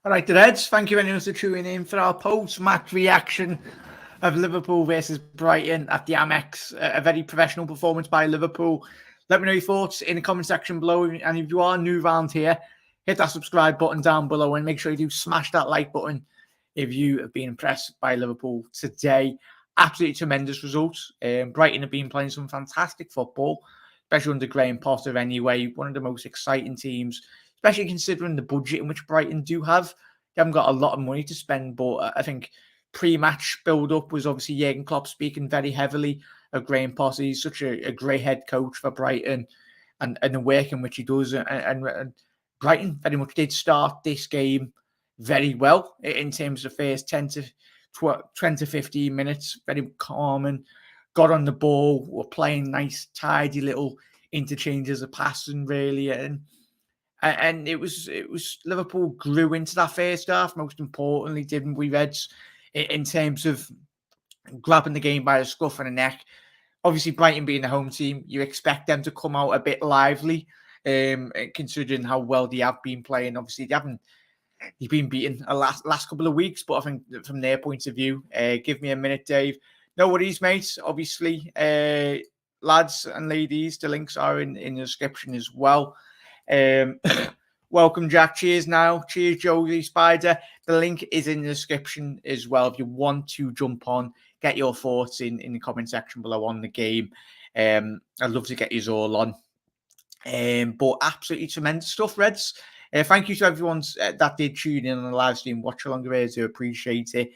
All right, the Reds, thank you anyone for tuning in for our post-match reaction of Liverpool versus Brighton at the Amex. A very professional performance by Liverpool. Let me know your thoughts in the comment section below. And if you are new around here, hit that subscribe button down below and make sure you do smash that like button if you have been impressed by Liverpool today. Absolutely tremendous results. Brighton have been playing some fantastic football, especially under Graham Potter anyway. One of the most exciting teams, especially considering the budget in which Brighton do have. They haven't got a lot of money to spend, but I think pre-match build-up was obviously Jurgen Klopp speaking very heavily of Graham Potter. He's such a great head coach for Brighton and the work in which he does. And Brighton very much did start this game very well in terms of the first 10 to 15 minutes, very calm and got on the ball, were playing nice, tidy little interchanges of passing, really. And it was Liverpool grew into that first half, most importantly, didn't we, Reds, in terms of grabbing the game by the scruff of the neck. Obviously, Brighton being the home team, you expect them to come out a bit lively, considering how well they have been playing. Obviously, they've been beaten the last couple of weeks, but I think from their point of view, give me a minute, Dave. No worries, mates. Obviously, lads and ladies, the links are in the description as well. Welcome, Jack. Cheers now. Cheers, Josie Spider. The link is in the description as well. If you want to jump on, get your thoughts in the comment section below on the game. I'd love to get you all on. But absolutely tremendous stuff, Reds. Thank you to everyone that did tune in on the live stream, watch along the way. I do appreciate it.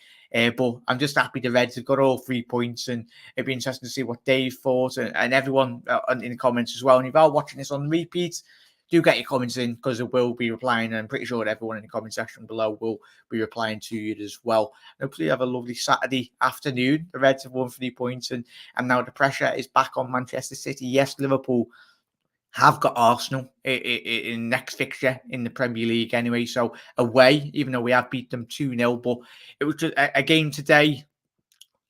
But I'm just happy the Reds have got all 3 points, and it'd be interesting to see what Dave thought and everyone in the comments as well. And if you are watching this on repeat, do get your comments in because I will be replying. And I'm pretty sure that everyone in the comment section below will be replying to you as well. Hopefully, you have a lovely Saturday afternoon. The Reds have won 3 points, and now the pressure is back on Manchester City. Yes, Liverpool have got Arsenal in next fixture in the Premier League anyway. So away, even though we have beat them 2-0, but it was just a game today.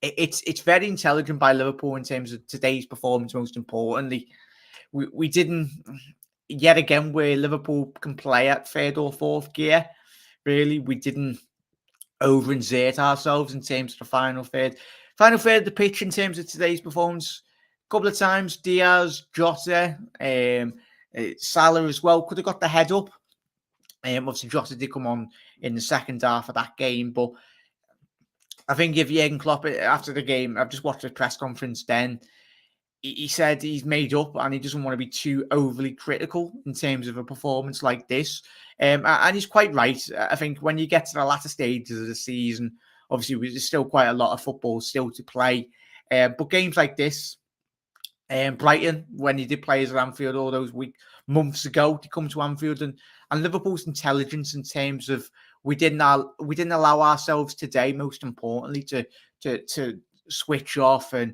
It's very intelligent by Liverpool in terms of today's performance. Most importantly, we didn't yet again where Liverpool can play at third or fourth gear. Really, we didn't overexert ourselves in terms of the final third of the pitch in terms of today's performance. Couple of times, Diaz, Jota, Salah as well could have got the head up. Obviously, Jota did come on in the second half of that game, but I think if Jurgen Klopp, after the game, I've just watched the press conference then, he said he's made up and he doesn't want to be too overly critical in terms of a performance like this. And he's quite right. I think when you get to the latter stages of the season, obviously there's still quite a lot of football still to play. But games like this, Brighton, when he did play at Anfield all those months ago, to come to Anfield, and Liverpool's intelligence in terms of we didn't allow ourselves today, most importantly, to switch off, and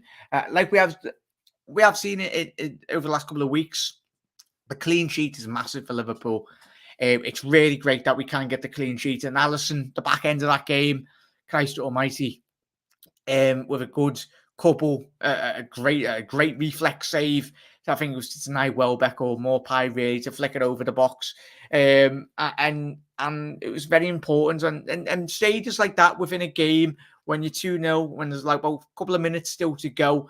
like we have seen it over the last couple of weeks. The clean sheet is massive for Liverpool. It's really great that we can get the clean sheet, and Alisson, the back end of that game, Christ Almighty, with a good couple, a great reflex save. I think it was to deny Welbeck or Morpie really to flick it over the box, and it was very important. And stages like that within a game when you're 2-0, when there's like a couple of minutes still to go,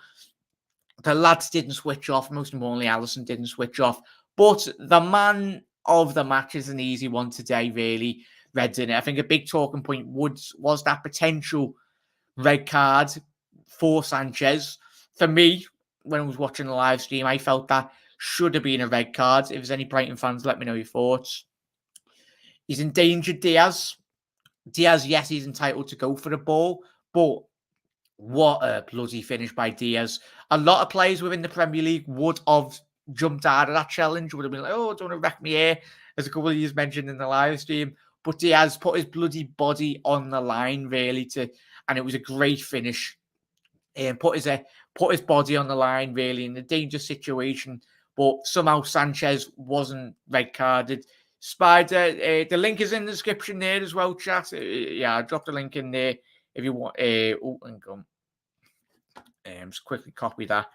the lads didn't switch off. Most importantly, Alisson didn't switch off. But the man of the match is an easy one today, really. Reds in it. I think a big talking point was that potential red card for Sanchez. For me, when I was watching the live stream, I felt that should have been a red card. If there's any Brighton fans, let me know your thoughts. He's endangered Diaz. Diaz, yes, he's entitled to go for the ball, but what a bloody finish by Diaz. A lot of players within the Premier League would have jumped out of that challenge, would have been like, oh, don't want to wreck me here, as a couple of you mentioned in the live stream. But Diaz put his bloody body on the line, really, and it was a great finish. And put his body on the line, really, in a dangerous situation. But somehow Sanchez wasn't red carded. Spider, the link is in the description there as well, chat. Yeah, I dropped the link in there if you want. Just quickly copy that.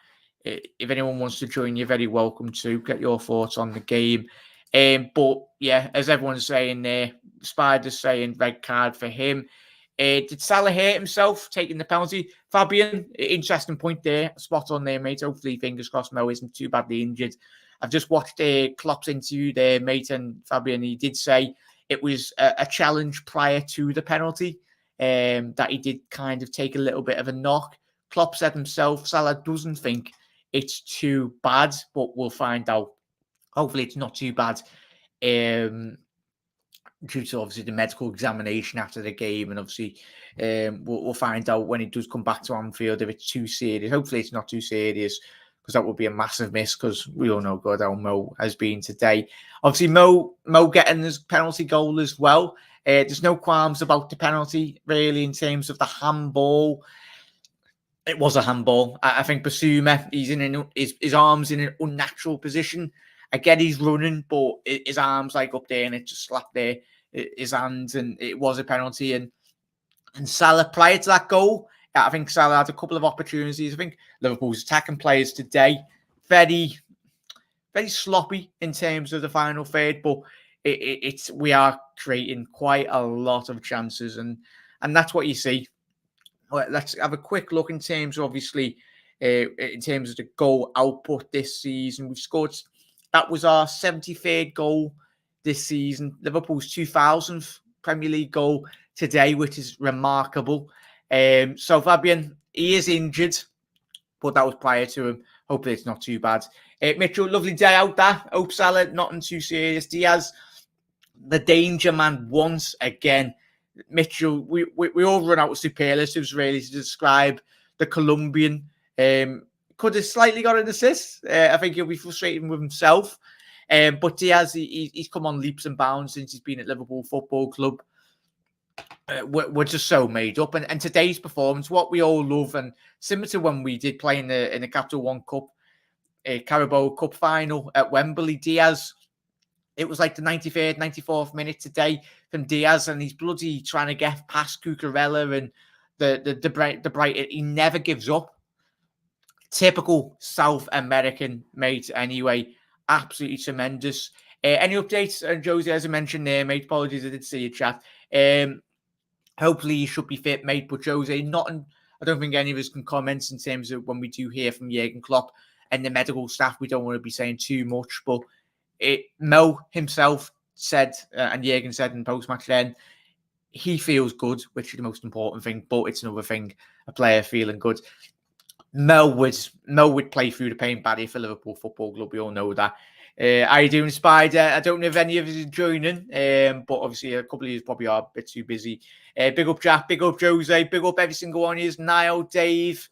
If anyone wants to join, you're very welcome to. Get your thoughts on the game. But yeah, as everyone's saying there, Spider's saying red card for him. Did Salah hurt himself taking the penalty? Fabian, interesting point there. Spot on there, mate. Hopefully, fingers crossed, Mo isn't too badly injured. I've just watched Klopp's interview there, mate, and Fabian, he did say it was a challenge prior to the penalty, that he did kind of take a little bit of a knock. Klopp said himself, Salah doesn't think it's too bad, but we'll find out. Hopefully, it's not too bad. Due to obviously the medical examination after the game, and obviously we'll find out when he does come back to Anfield if it's too serious. Hopefully it's not too serious, because that would be a massive miss, because we all know good how Mo has been today. Obviously Mo getting his penalty goal as well. There's no qualms about the penalty really in terms of the handball. It was a handball. I think Basuma, he's in his arms in an unnatural position. I get he's running, but his arms like up there, and it just slapped his hands, and it was a penalty. And Salah, prior to that goal, I think Salah had a couple of opportunities. I think Liverpool's attacking players today very, very sloppy in terms of the final third, but we are creating quite a lot of chances, and that's what you see. Well, let's have a quick look in terms of, obviously, in terms of the goal output this season. We've scored, that was our 73rd goal this season. Liverpool's 2000th Premier League goal today, which is remarkable. So Fabian, he is injured, but that was prior to him. Hopefully it's not too bad. Mitchell, lovely day out there. Hope Salah, nothing too serious. Diaz, the danger man once again. Mitchell, we all run out of superlatives really to describe the Colombian. Could have slightly got an assist. I think he'll be frustrated with himself. But Diaz, he's come on leaps and bounds since he's been at Liverpool Football Club. We're just so made up. And today's performance, what we all love, and similar to when we did play in the Capital One Cup, Carabao Cup final at Wembley, Diaz, it was like the 93rd, 94th minute today from Diaz, and he's bloody trying to get past Cucurella and the Brighton. He never gives up. Typical South American, mate. Anyway, absolutely tremendous. Any updates? And Josie, as I mentioned there, mate, apologies, I did see your chat. Hopefully he should be fit, mate. But Jose, I don't think any of us can comment in terms of when we do hear from Jurgen Klopp and the medical staff. We don't want to be saying too much, but Mo himself said, and Jurgen said in post-match then, he feels good, which is the most important thing, but it's another thing, a player feeling good. Mo would play through the pain barrier for Liverpool Football Club. We all know that. How you doing, Spider? I don't know if any of us are joining, but obviously a couple of you probably are a bit too busy. Big up Jack, big up Jose, big up every single one of you. Niall, Dave,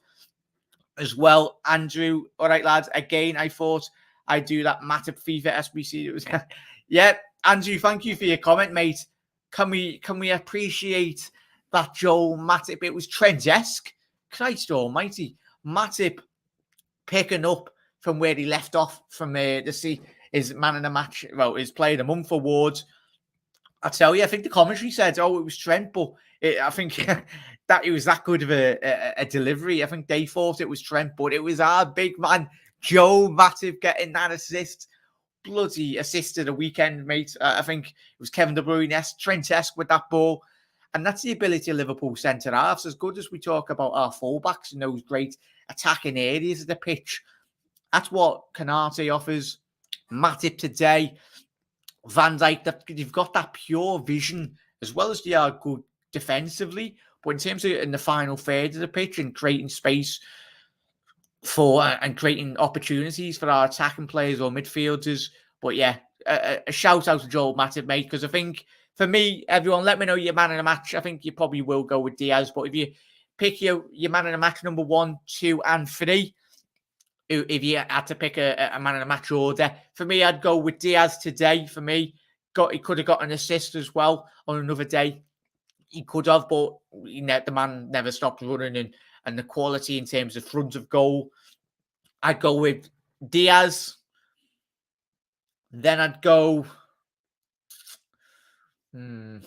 as well. Andrew, all right, lads. Again, I thought I'd do that Matip FIFA SBC. Yeah, Andrew, thank you for your comment, mate. Can we appreciate that Joel Matip? It was Trent-esque. Christ almighty. Matip picking up from where he left off from the see his man in the match. Well, he's played a month awards. I tell you, I think the commentary said, "Oh, it was Trent," but I think that it was that good of a delivery. I think they thought it was Trent, but it was our big man Joe Matip getting that assist. Bloody assist of the weekend, mate. I think it was Kevin De Bruyne-esque, Trent-esque with that ball. And that's the ability of Liverpool centre halves. As good as we talk about our fullbacks in those great attacking areas of the pitch, that's what Canate offers. Matip today, Van Dijk, you've got that pure vision, as well as they are good defensively. But in terms of in the final third of the pitch and creating space for and creating opportunities for our attacking players or midfielders. But yeah, a shout out to Joel Matip, mate, because I think for me, everyone, let me know your man in the match. I think you probably will go with Diaz, but if you pick your man in the match number 1, 2, and 3, if you had to pick a man in the match order, for me, I'd go with Diaz today. For me, he could have got an assist as well on another day. He could have, but the man never stopped running, and the quality in terms of front of goal, I'd go with Diaz. Then I'd go. It's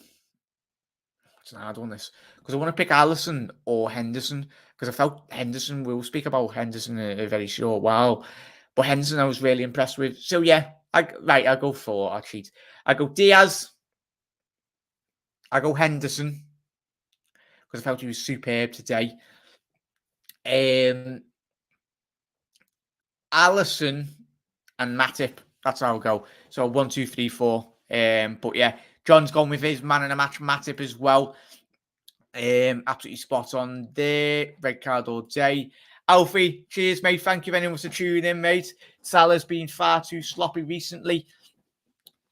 an hard one, this, because I want to pick Alisson or Henderson, because I felt Henderson. We'll speak about Henderson in a very short while, But Henderson, I was really impressed with. So yeah, I'll go 4. I'll cheat. I go Diaz. I go Henderson because I felt he was superb today. Alisson and Matip. That's how I'll go. So 1, 2, 3, 4. But yeah, John's gone with his man in the match, Matip as well. Absolutely spot on there. Red card all day. Alfie, cheers, mate. Thank you very much for tuning in, mate. Salah's been far too sloppy recently.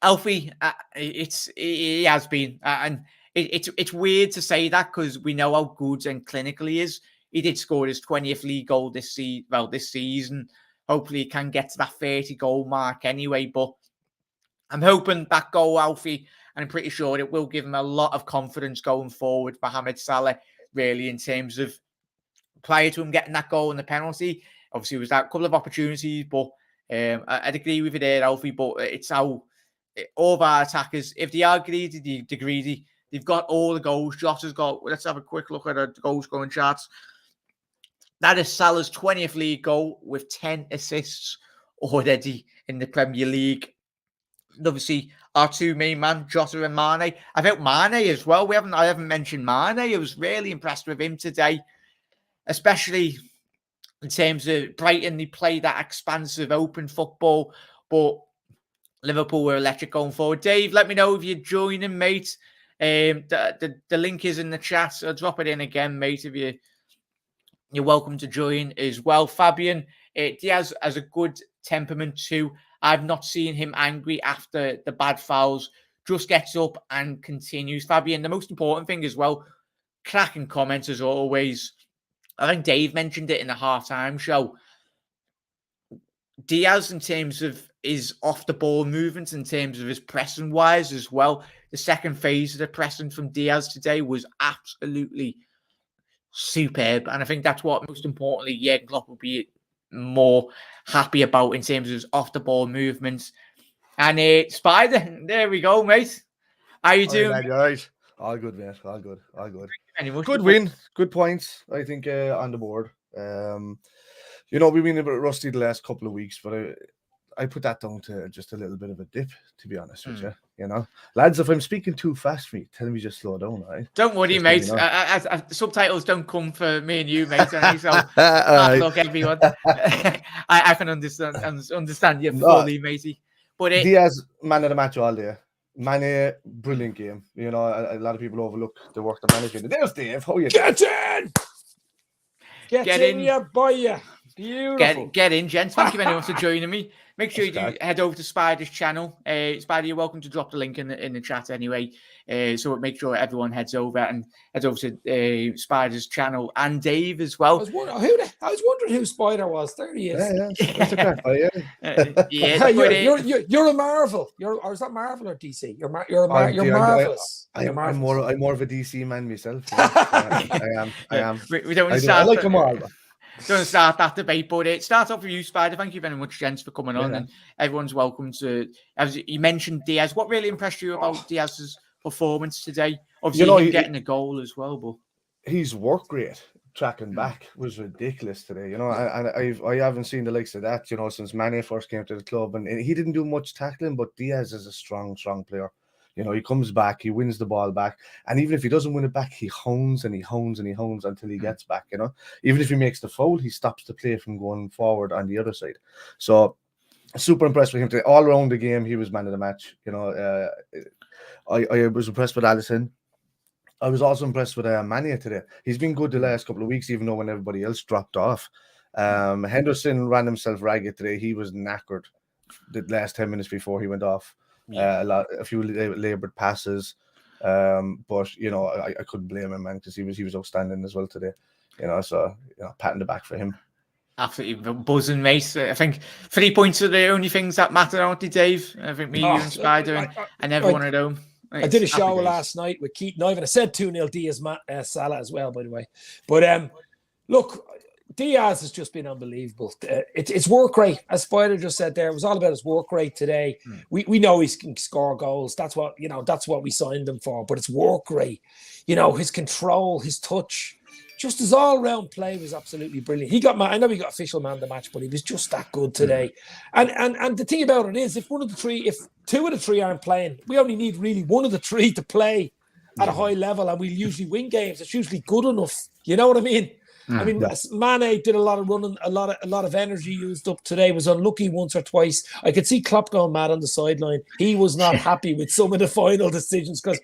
Alfie, he has been, and it's weird to say that because we know how good and clinical he is. He did score his 20th league goal this season. Hopefully, he can get to that 30 goal mark anyway. But I'm hoping that goal, Alfie, and I'm pretty sure it will give him a lot of confidence going forward. Mohamed Salah, really, in terms of prior to him getting that goal and the penalty. Obviously, it was that couple of opportunities, but I'd agree with you there, Alfie. But it's how all of our attackers, if they are greedy, they're greedy. They've got all the goals. Josh has got, let's have a quick look at the goal scoring charts. That is Salah's 20th league goal with 10 assists already in the Premier League. And obviously, our two main man, Jota and Mane. I felt Mane as well. I haven't mentioned Mane. I was really impressed with him today, especially in terms of Brighton. They play that expansive, open football, but Liverpool were electric going forward. Dave, let me know if you're joining, mate. The link is in the chat. I'll drop it in again, mate, if you're welcome to join as well. Fabian, Diaz has a good temperament too. I've not seen him angry after the bad fouls. Just gets up and continues. Fabian, the most important thing as well, cracking comments as always. I think Dave mentioned it in the halftime show. Diaz, in terms of his off-the-ball movements, in terms of his pressing-wise as well, the second phase of the pressing from Diaz today was absolutely superb. And I think that's what, most importantly, Jurgen Klopp will be more happy about in terms of his off-the-ball movements. And Spider, there we go, mate. How you doing? Right, right. All good, mate. All good. Anyway, good win. Good points, I think, on the board. We've been a bit rusty the last couple of weeks, but I put that down to just a little bit of a dip, to be honest with you. You know, lads, if I'm speaking too fast for you, tell me just slow down, right? Don't worry, just mate. Subtitles don't come for me and you, mate. So look, everyone, I can understand you fully, matey. But Diaz, man of the match all day. Mane, brilliant game. You know, a lot of people overlook the work the manager did. There's Dave. How you get in? Get in, you boy. Beautiful. Get in, gents. Thank you very much for joining me. Make sure you head over to Spider's channel. Spider, you're welcome to drop the link in the chat anyway. So make sure everyone heads over to Spider's channel and Dave as well. I was wondering who Spider was. There he is. You're a Marvel. Or is that Marvel or DC? You're marvelous. I'm more of a DC man myself. I am. We don't want to I like them all. Don't start that debate, but it starts off with you, Spider. Thank you very much, gents, for coming on, and everyone's welcome to. As you mentioned, Diaz. What really impressed you about Diaz's performance today? Obviously, him getting a goal as well, but his work rate tracking back was ridiculous today. You know, I haven't seen the likes of that. You know, since Mane first came to the club, and he didn't do much tackling, but Diaz is a strong player. You know, he comes back, he wins the ball back, and even if he doesn't win it back, he hones and he hones and he hones until he gets back, you know. Even if he makes the foul, he stops the play from going forward on the other side. So, super impressed with him today. All around the game, he was man of the match. You know, I was impressed with Alisson. I was also impressed with Mane today. He's been good the last couple of weeks, even though when everybody else dropped off. Henderson ran himself ragged today. He was knackered the last 10 minutes before he went off. A few laboured passes, but you know I couldn't blame him, man, because he was outstanding as well today. You know, so patting the back for him. Absolutely buzzing, mate. I think 3 points are the only things that matter, aren't they, Dave? I think me, you, and Spider, and everyone at home. I did a show last night with Keaton Ivan. I said 2-0 Diaz Salah as well, by the way. But look. Diaz has just been unbelievable. It's work rate, as Spider just said there. It was all about his work rate today. We know he can score goals. That's what we signed him for. But it's work rate. You know, his control, his touch, just his all-round play was absolutely brilliant. I know he got official man of the match, but he was just that good today. And the thing about it is, if two of the three aren't playing, we only need really one of the three to play at a high level, and we usually win games. It's usually good enough. You know what I mean? I mean, Mane did a lot of running, a lot of energy used up today. Was unlucky once or twice. I could see Klopp going mad on the sideline. He was not happy with some of the final decisions because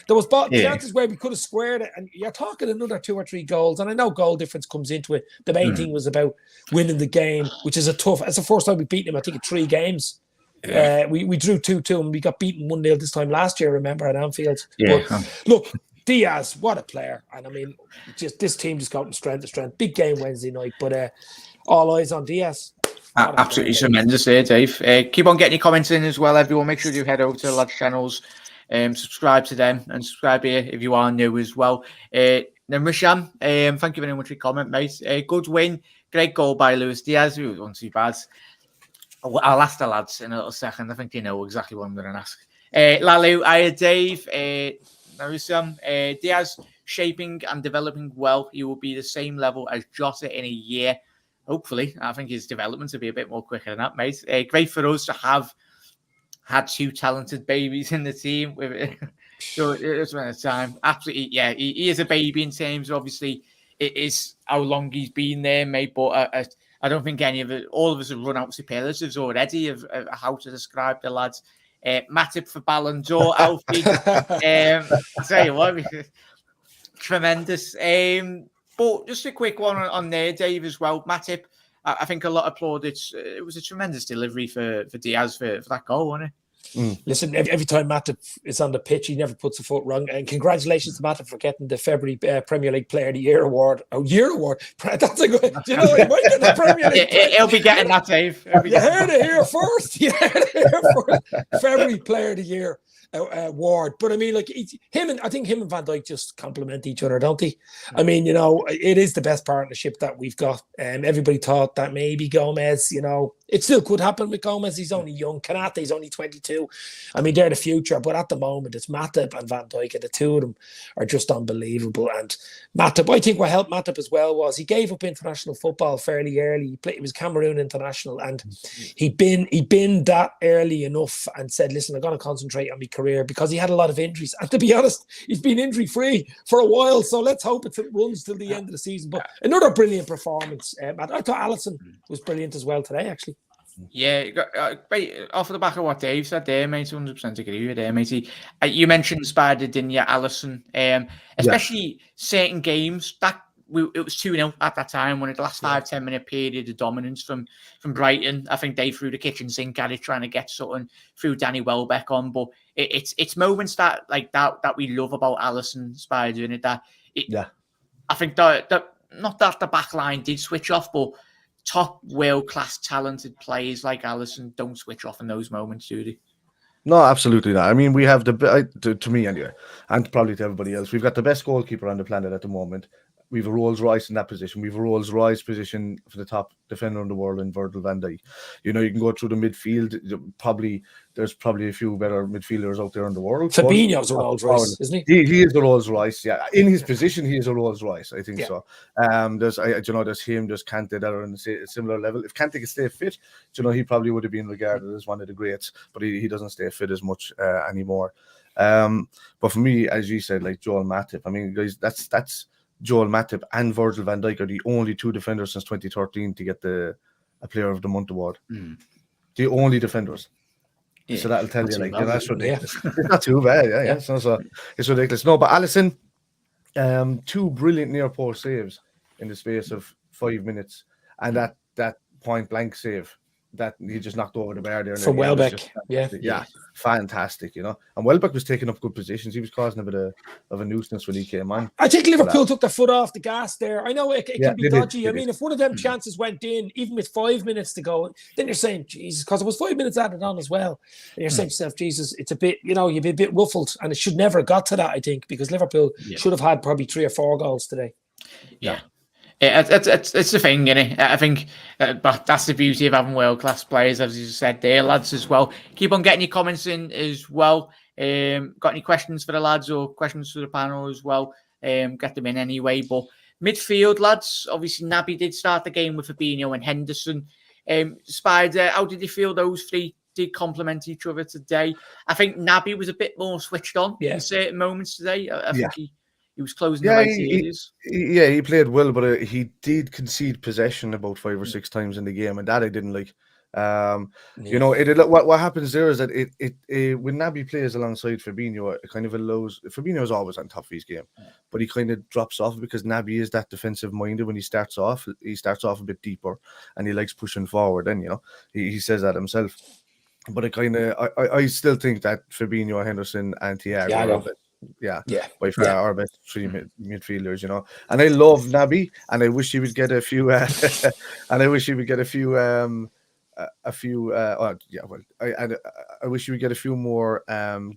there was chances where we could have squared it. And you're talking another 2 or 3 goals. And I know goal difference comes into it. The main thing was about winning the game, which is it's the first time we beat him, I think, in 3 games. Yeah. We drew 2-2 and we got beaten 1-0 this time last year, remember, at Anfield. Yeah. But look, Diaz, what a player. And I mean, just this team just got from strength to strength. Big game Wednesday night, but all eyes on Diaz. Absolutely tremendous there, Dave. Keep on getting your comments in as well, everyone. Make sure you head over to the lads' channels, subscribe to them, and subscribe here if you are new as well. Then Risham, thank you very much for your comment, mate. Good win. Great goal by Luis Diaz. It wasn't too bad. I'll ask the lads in a little second. I think they know exactly what I'm going to ask. Lalu, Dave, Diaz shaping and developing well. He will be the same level as Jota in a year. Hopefully, I think his development will be a bit more quicker than that, mate. Great for us to have had 2 talented babies in the team. So it's been a time. Absolutely, yeah. He is a baby in terms of, obviously, it is how long he's been there, mate. But I don't think all of us have run out superlatives already of how to describe the lads. Matip for Ballon d'Or, Alfie. I tell you what, tremendous. But just a quick one on there, Dave, as well. Matip, I think a lot applauded. It was a tremendous delivery for Diaz for that goal, wasn't it? Listen, every time Matip is on the pitch, he never puts a foot wrong. And congratulations to Matip for getting the February Premier League Player of the Year award. Oh, year award. That's a good. Do you know he might get the Premier League? He'll be getting that, Dave. You heard it here first. February Player of the Year award. But I mean, like I think him and Van Dijk just complement each other, don't they? I mean, you know, it is the best partnership that we've got. Everybody thought that maybe Gomez, you know, it still could happen with Gomez. He's only young. Kanate's only 22. I mean, they're the future. But at the moment, it's Matip and Van Dijk, and the two of them are just unbelievable. And Matip, I think what helped Matip as well was he gave up international football fairly early. He was Cameroon international, and he'd been that early enough and said, listen, I'm going to concentrate on my career, because he had a lot of injuries. And to be honest, he's been injury-free for a while. So let's hope it runs till the end of the season. But another brilliant performance. I thought Alisson was brilliant as well today, actually. Yeah, off the back of what Dave said there, mate, 100% agree with you there, matey. You mentioned Spider, didn't you, Alisson? Especially certain games, it was 2-0 at that time, when in the last 5-10 minute period of dominance from Brighton. I think they threw the kitchen sink at it, trying to get something through Danny Welbeck on. But it's moments that we love about Alisson, Spider, in it. I think that not that the back line did switch off, but top world-class talented players like Alisson don't switch off in those moments, do they? No, absolutely not. I mean, we have to me anyway, and probably to everybody else, we've got the best goalkeeper on the planet at the moment. We've a Rolls Royce in that position. We've a Rolls Royce position for the top defender in the world in Virgil van Dijk. You know, you can go through the midfield. There's probably a few better midfielders out there in the world. Fabinho's a Rolls Royce, isn't he? He is a Rolls Royce. Yeah, in his position, he is a Rolls Royce. I think so. There's him, there's Kante that are on a similar level. If Kante could stay fit, he probably would have been regarded as one of the greats. But he doesn't stay fit as much anymore. But for me, as you said, like Joel Matip, I mean, guys, that's Joel Matip and Virgil van Dijk are the only 2 defenders since 2013 to get a Player of the Month award. The only defenders. Yeah, so that'll tell you, that's ridiculous. It's not too bad. So it's ridiculous. No, but Alisson, 2 brilliant near post saves in the space of 5 minutes, and that point blank save that he just knocked over the bar there. From Welbeck, fantastic, And Welbeck was taking up good positions. He was causing a bit of a nuisance when he came on. I think Liverpool took their foot off the gas there. I know it can be dodgy. I mean, if one of them chances went in, even with 5 minutes to go, then you're saying, Jesus, because it was 5 minutes added on as well. And you're saying to yourself, Jesus, it's a bit, you'd be a bit ruffled, and it should never have got to that, I think, because Liverpool should have had probably 3 or 4 goals today. Yeah. It's the thing, innit? I think but that's the beauty of having world-class players, as you said there, lads, as well. Keep on getting your comments in as well. Got any questions for the lads or questions for the panel as well? Get them in anyway. But Midfield, lads. Obviously, Naby did start the game with Fabinho and Henderson. Spider, how did you feel those three did complement each other today? I think Naby was a bit more switched on in certain moments today. I think he was closing the right areas. He played well, but he did concede possession about 5 or 6 times in the game, and that I didn't like. You know, what happens there is that when Naby plays alongside Fabinho, it kind of allows Fabinho is always on top of his game, but he kind of drops off because Naby is that defensive minded. When he starts off a bit deeper, and he likes pushing forward. And you know, he says that himself. But I still think that Fabinho, Henderson, and Thiago are by far our best 3 midfielders, you know. And I love Naby, and I wish he would get a few I wish he would get a few I wish he would get a few more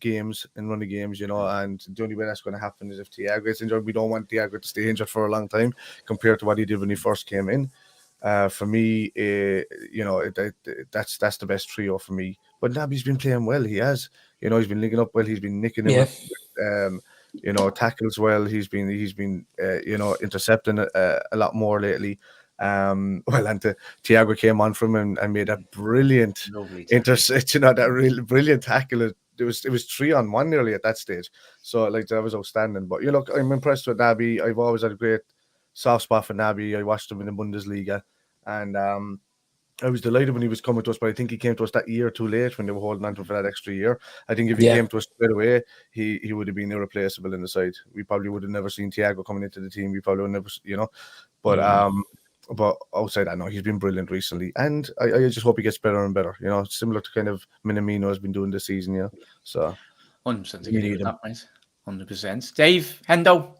games and run the games, you know. And the only way that's going to happen is if Thiago gets injured. We don't want Thiago to stay injured for a long time compared to what he did when he first came in. For me, you know, that's the best trio for me. But Naby's been playing well. He has, you know, he's been linking up well. He's been nicking him, you know, tackles well. He's been, you know, intercepting a lot more lately. And Thiago came on from him and made a brilliant interception, that really brilliant tackle. It was 3-on-1 nearly at that stage. So like that was outstanding. But you know, I'm impressed with Naby. I've always had a great soft spot for Naby. I watched him in the Bundesliga, and I was delighted when he was coming to us, but I think he came to us that year too late when they were holding on to him for that extra year. I think if he came to us straight away, he would have been irreplaceable in the side. We probably would have never seen Thiago coming into the team. We probably would never, you know. But outside that, no, he's been brilliant recently, and I just hope he gets better and better. You know, similar to kind of Minamino has been doing this season. Yeah, so 100% agree with that, mate. 100%. Dave, Hendo,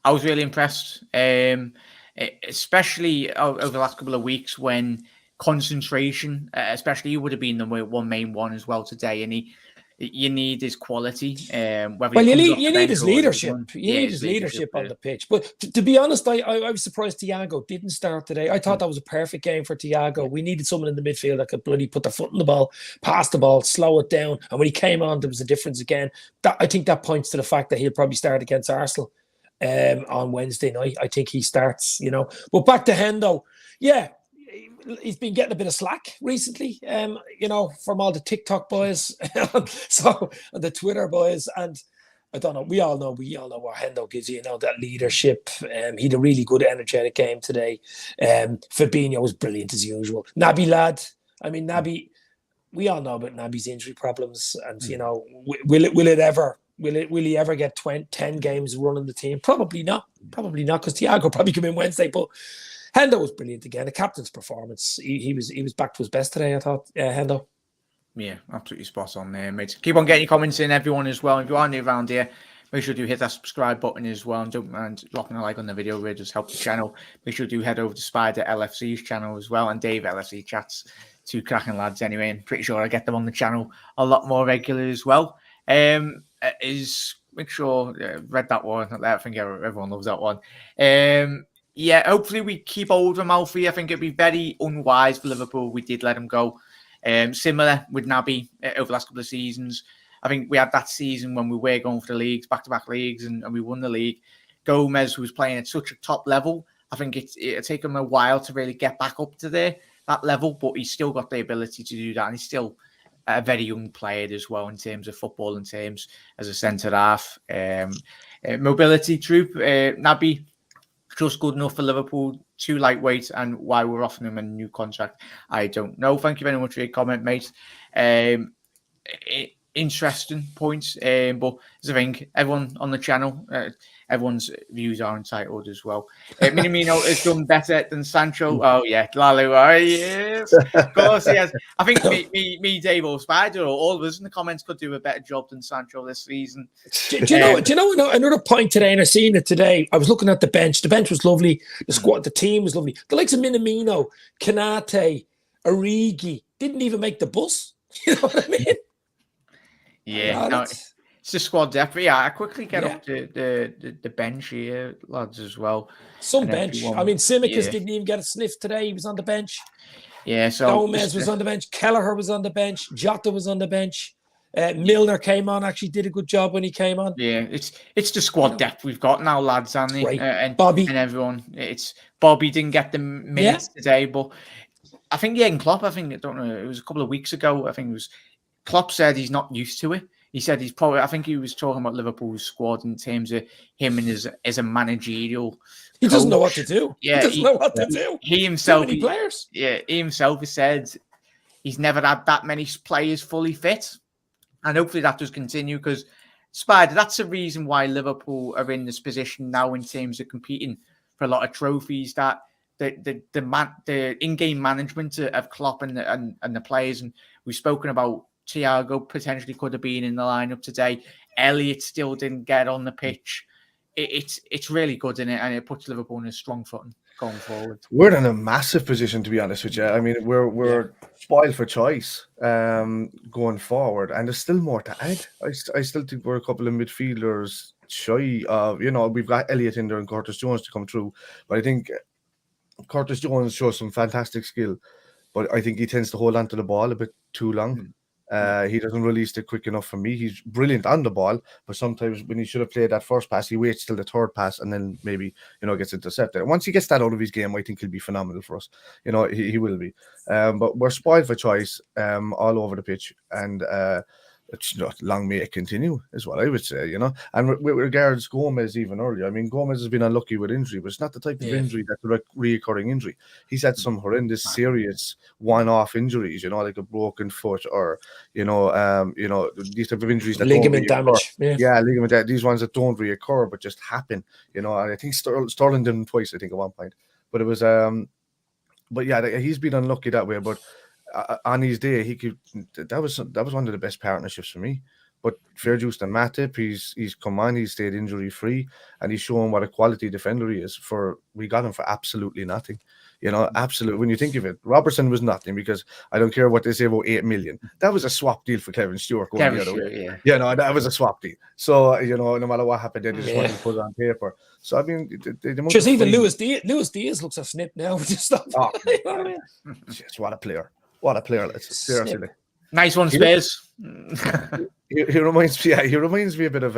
I was really impressed, especially over the last couple of weeks when concentration, especially you would have been the main one as well today, and you need his quality. You need his leadership. You need his leadership on the pitch. But to be honest, I was surprised Thiago didn't start today. I thought that was a perfect game for Thiago. We needed someone in the midfield that could bloody put their foot in the ball, pass the ball, slow it down. And when he came on, there was a difference again. I think that points to the fact that he'll probably start against Arsenal on Wednesday night. I think he starts, you know. But back to Hendo. Yeah. He's been getting a bit of slack recently, you know, from all the TikTok boys, so and the Twitter boys, and I don't know. We all know what Hendo gives you. You know, that leadership. He had a really good, energetic game today. Fabinho was brilliant as usual. Naby lad. I mean, Naby. We all know about Naby's injury problems, and you know, will he ever get 10 games running the team? Probably not. Probably not, because Thiago probably come in Wednesday, but. Hendo was brilliant again. The captain's performance. He was back to his best today, I thought. Hendo. Yeah, absolutely spot on there, mate. Keep on getting your comments in, everyone, as well. If you are new around here, make sure to hit that subscribe button as well, and don't mind dropping a like on the video. Really just help the channel. Make sure to head over to Spider LFC's channel as well, and Dave LFC Chats. 2 cracking lads anyway, and pretty sure I get them on the channel a lot more regular as well. Make sure read that one. I think everyone loves that one. Yeah, hopefully we keep hold of him, Alfie. I think it'd be very unwise for Liverpool. We did let him go. Similar with Naby over the last couple of seasons. I think we had that season when we were going for the leagues, back-to-back leagues, and we won the league. Gomez, who was playing at such a top level, I think it'll take him a while to really get back up to that level, but he's still got the ability to do that, and he's still a very young player as well in terms of football, in terms as a centre-half. Mobility troop, Naby, just good enough for Liverpool, too lightweight, and why we're offering him a new contract, I don't know. Thank you very much for your comment, mate. Interesting points, but as I think everyone on the channel, everyone's views are entitled as well. Minamino has done better than Sancho. Oh yeah, Lalu, yes, of course he has. I think me, Dave, or Spider, or all of us in the comments could do a better job than Sancho this season. Do you know another point today? And I seen it today. I was looking at the bench. The bench was lovely. The squad, the team was lovely. The likes of Minamino, Kanate, Origi didn't even make the bus. You know what I mean? Yeah, no, it's the squad depth. But yeah, I quickly get up to the bench here, lads, as well. Some bench. I mean, Tsimikas didn't even get a sniff today. He was on the bench. Yeah, so Gomez was on the bench. Kelleher was on the bench. Jota was on the bench. Milner came on, actually did a good job when he came on. Yeah, it's the squad depth we've got now, lads, and Bobby and everyone. It's Bobby didn't get the minutes today, but I think Klopp. I don't know. It was a couple of weeks ago. I think it was Klopp said he's not used to it. He said he's probably. I think he was talking about Liverpool's squad in terms of him and as a managerial. He doesn't know what to do. Yeah, he doesn't know what to do. He himself. Too many players. Yeah, he himself has said he's never had that many players fully fit. And hopefully that does continue, because Spider, that's the reason why Liverpool are in this position now in terms of competing for a lot of trophies. That the in-game management of Klopp and the players, and we've spoken about Thiago potentially could have been in the lineup today. Elliott still didn't get on the pitch. It's really good in it, and it puts Liverpool in a strong footing going forward. We're in a massive position, to be honest with you. I mean, we're spoiled for choice going forward, and there's still more to add. I still think we're a couple of midfielders shy of, we've got Elliott in there and Curtis Jones to come through, but I think Curtis Jones shows some fantastic skill, but I think he tends to hold on to the ball a bit too long. He doesn't release it quick enough for me. He's brilliant on the ball, but sometimes when he should have played that first pass, he waits till the third pass and then maybe, gets intercepted. Once he gets that out of his game, I think he'll be phenomenal for us. He will be. But we're spoiled for choice all over the pitch, and it's not long may it continue, is what I would say, And with regards Gomez, even earlier, I mean, Gomez has been unlucky with injury, but it's not the type of injury that's a reoccurring injury. He's had some horrendous, serious one-off injuries, like a broken foot or, these type of injuries that ligament damage. Ligament damage. These ones that don't reoccur but just happen, and I think Sterling did them twice, I think, at one point. But it was, he's been unlucky that way, but on his day, he could. That was one of the best partnerships for me. But fair juice to Matip, he's come on, he's stayed injury free, and he's shown what a quality defender he is. We got him for absolutely nothing, absolutely. When you think of it, Robertson was nothing, because I don't care what they say about 8 million. That was a swap deal for Kevin Stewart going the other way. That was a swap deal. So no matter what happened, they just wanted to put it on paper. So I mean, just even Luis Diaz looks a snip now. Just what a player. What a player! Seriously, nice one, Spurs. He reminds me a bit of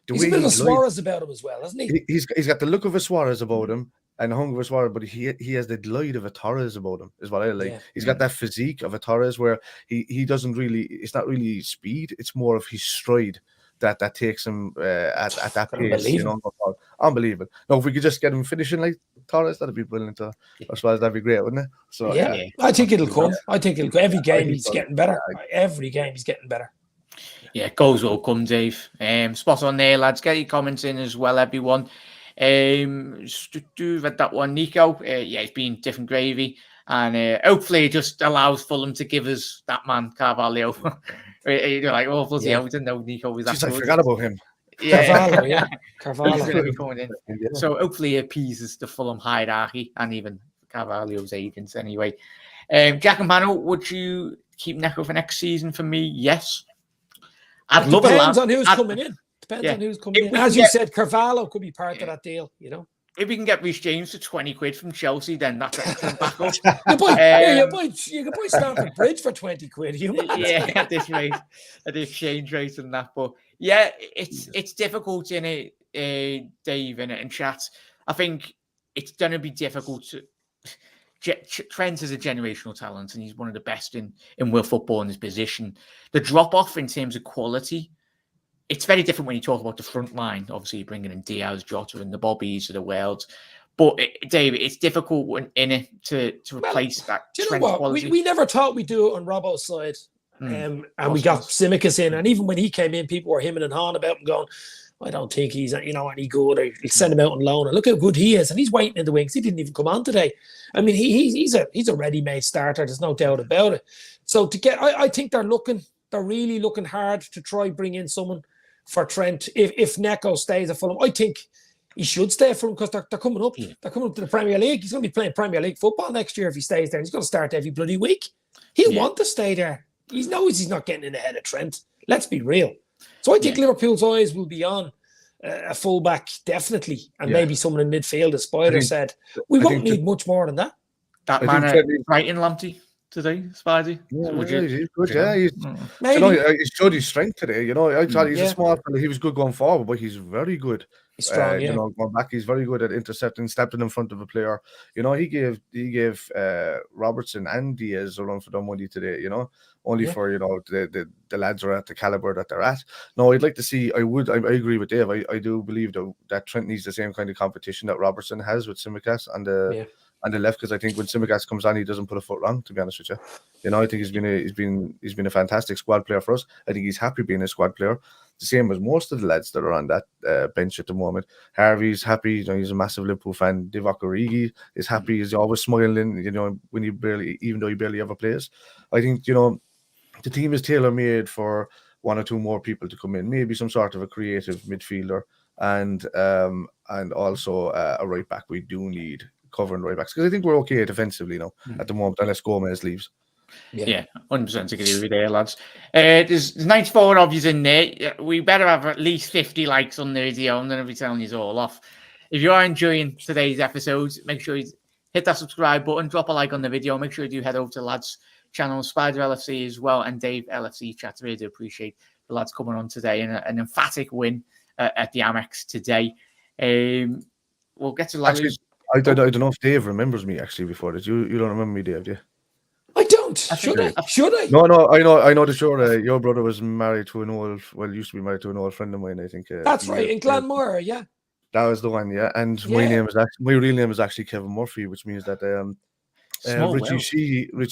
he's a bit of a Suarez about him as well, hasn't he? He's got the look of a Suarez about him and the hunger of a Suarez, but he has the delight of a Torres about him, is what I like. He's got that physique of a Torres, where he doesn't really. It's not really speed; it's more of his stride that takes him at that pace. Unbelievable. No, if we could just get him finishing like Torres, that'd be brilliant. I suppose that'd be great, wouldn't it? So I think it'll come. Every game he's getting better. Every game he's getting better. Yeah, goals will come, Dave. Spot on there, lads. Get your comments in as well, everyone. Read that one, Nico. It's been different gravy, and hopefully it just allows Fulham to give us that man Carvalho. You're like, oh, bloody hell, we didn't know Nico was that. I forgot about him. Carvalho. Coming in. So hopefully it appeases the Fulham hierarchy and even Carvalho's agents anyway. Jack and Panel, would you keep Neco for next season? For me, yes. I'd love it. Depends on who's coming in. On who's coming in. As you said, Carvalho could be part of that deal, If we can get Reece James for 20 quid from Chelsea, then that's excellent backup. You can buy Stamford Bridge for 20 quid. At this rate, at the exchange rate and that. But yeah, it's difficult in it, Dave, and chat. I think it's going to be difficult to. Trent is a generational talent, and he's one of the best in world football in his position. The drop off in terms of quality, it's very different when you talk about the front line. Obviously, you're bringing in Diaz, Jota, and the Bobbies of the world. But Dave, it's difficult in it to replace that. Do you know what? Quality. We never thought we'd do it on Robbo's side, and we got Tsimikas in, and even when he came in, people were hemming and hawing about him, going, I don't think he's any good. Or he'll send him out on loan. And look how good he is, and he's waiting in the wings. He didn't even come on today. I mean, he's a ready-made starter. There's no doubt about it. So I think they're really looking hard to try bring in someone for Trent. If Neco stays at Fulham, I think he should stay at Fulham, because they're coming up. Yeah. They're coming up to the Premier League. He's going to be playing Premier League football next year if he stays there. He's going to start every bloody week. He'll want to stay there. He knows he's not getting in ahead of Trent. Let's be real. So I think Liverpool's eyes will be on a fullback, definitely, and maybe someone in midfield, as Spider said. We won't need much more than that. That man Brighton, Lamptey, today, Spidey? Yeah, Would he's good. Yeah, Mm. he showed his strength today. You know, I thought he's a small fella. He was good going forward, but he's very good. He's strong, You know, going back, he's very good at intercepting, stepping in front of a player. You know, he gave Robertson and Diaz a run for their money today. You know, only for the lads are at the caliber that they're at. No, I'd like to see. I agree with Dave. I do believe that Trent needs the same kind of competition that Robertson has with Tsimikas on the left, because I think when Tsimikas comes on, he doesn't put a foot wrong. To be honest with you, you know, I think he's been a fantastic squad player for us. I think he's happy being a squad player. The same as most of the lads that are on that bench at the moment. Harvey's happy. You know, he's a massive Liverpool fan. Divock Origi is happy. He's always smiling. You know, even though he barely ever plays. I think, you know, the team is tailor made for one or two more people to come in. Maybe some sort of a creative midfielder and also a right back. We do need covering right backs, because I think we're okay defensively now at the moment, unless Gomez leaves. Yeah, 100% agree with you there, lads. There's 94 of you in there. We better have at least 50 likes on the video. I'm going to be telling you all off. If you are enjoying today's episodes, make sure you hit that subscribe button, drop a like on the video. Make sure you do head over to lads' channel, Spider LFC as well, and Dave LFC Chats. Really do appreciate the lads coming on today, and an emphatic win at the Amex today. We'll get to lads. I don't know if Dave remembers me actually before this. You don't remember me, Dave, do you? I don't. Should I? No. I know that your brother was married to used to be married to an old friend of mine. I think that's right, in Glanmore. Yeah, that was the one. Yeah, and my real name is actually Kevin Murphy, which means that Richie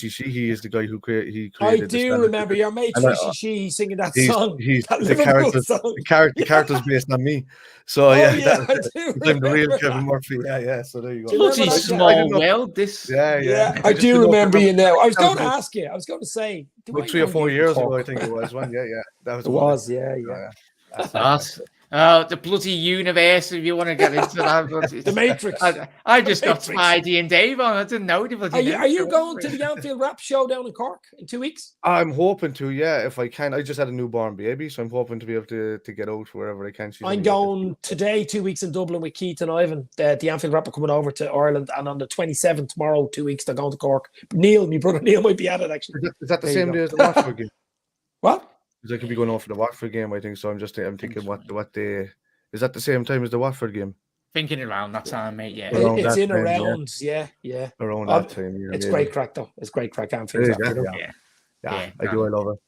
Sheehy is the guy who created. I do remember your mate Richie Sheehy singing that song. He's the character's based on me. So I I'm the real Kevin Murphy. Yeah. So there you go. Bloody small world. This. Yeah. I do remember you now. I was going to ask you. I was going to say. About 3 or 4 years ago, I think it was one. Yeah. That was. Yeah. That's the bloody universe, if you want to get into that. The Matrix. I just got Spidey and Dave on. I didn't know. Are you going to the Anfield Rap Show down in Cork in 2 weeks? I'm hoping to, if I can. I just had a newborn baby, so I'm hoping to be able to get out wherever I can. I'm going today, 2 weeks in Dublin with Keith and Ivan. The Anfield Rap are coming over to Ireland, and on the 27th, tomorrow, 2 weeks, they're going to Cork. My brother Neil might be at it, actually. Is that the same day as the Watford game? What? Because I could be going off for the Watford game, I think. So I'm thinking, what day is that? The same time as the Watford game? Thinking around that time, mate. Yeah, it's in around. Yeah. Around that time. Yeah, it's great crack though. It's great crack. Anfield. Yeah, I do. I love it.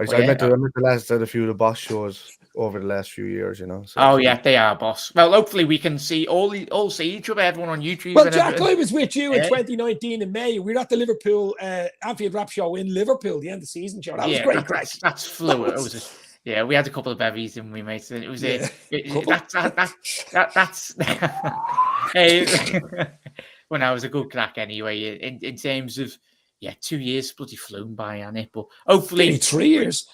I met the lads at a few of the boss shows over the last few years, you know. So. They are boss. Well, hopefully we can see all see each other, everyone on YouTube. Well, Jack, I was with you in 2019 in May. We were at the Liverpool Anfield Rap Show in Liverpool, the end of the season show. That was great crack. That's fluid. We had a couple of bevies, didn't we, mate? It was that's when I was a good crack anyway. In terms of 2 years bloody flown by, on it, but hopefully 3 years.